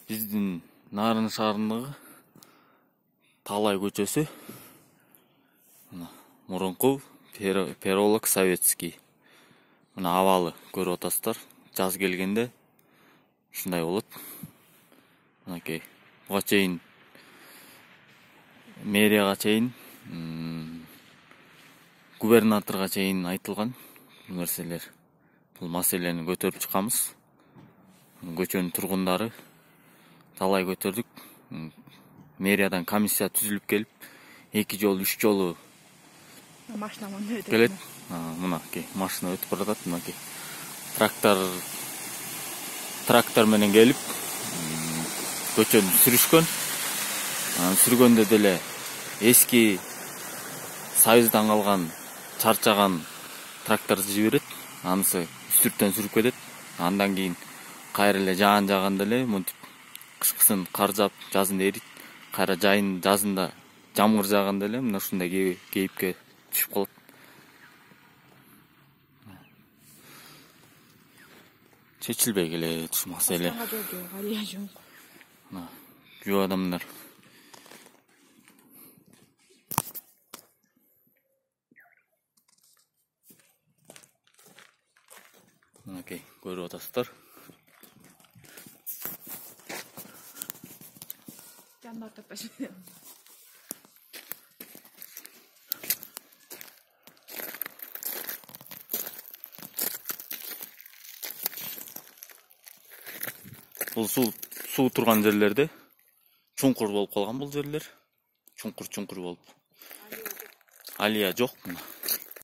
Биздин Нарын шаарындагы Талай көчөсү. Мурунку Переулок Советский. Мына абалы көрүп атасыздар. Жаз келгенде ушундай болот. Мынакей буга чейин мэрияга чейин, губернаторга чейин айтылган бул нерселер. Бул маселени көтөрүп чыкканбыз. Көчөнүн тургундары талай көтөрдүк. Мэриядан комиссия түзүлүп келип, 2 жолу, 3 жолу машина өтөт. келет. Мынакей машина өтүп баратат. Мынакей трактор менен келип, көчөнү сүрүшкөн. Сүргөндө деле эски Союздан калган чарчаган тракторду жиберет. Анысы үстүрттөн сүрүп кетет. Андан кийин кайра эле жаан жаганда эле монтип кышкысын кар жаап, жазында эрийт. Кайра жазында жамгыр жааганда эле мына ушундай кейипке түшүп калат. Чечилбей келет ушу маселе. Жөө адамдар. Мынакей көрүп атасыздар. Жандар таппайсың. Бул суу турган жерлерде чуңкур болуп калган бул жерлер. Чуңкур болуп. Алия жок мына.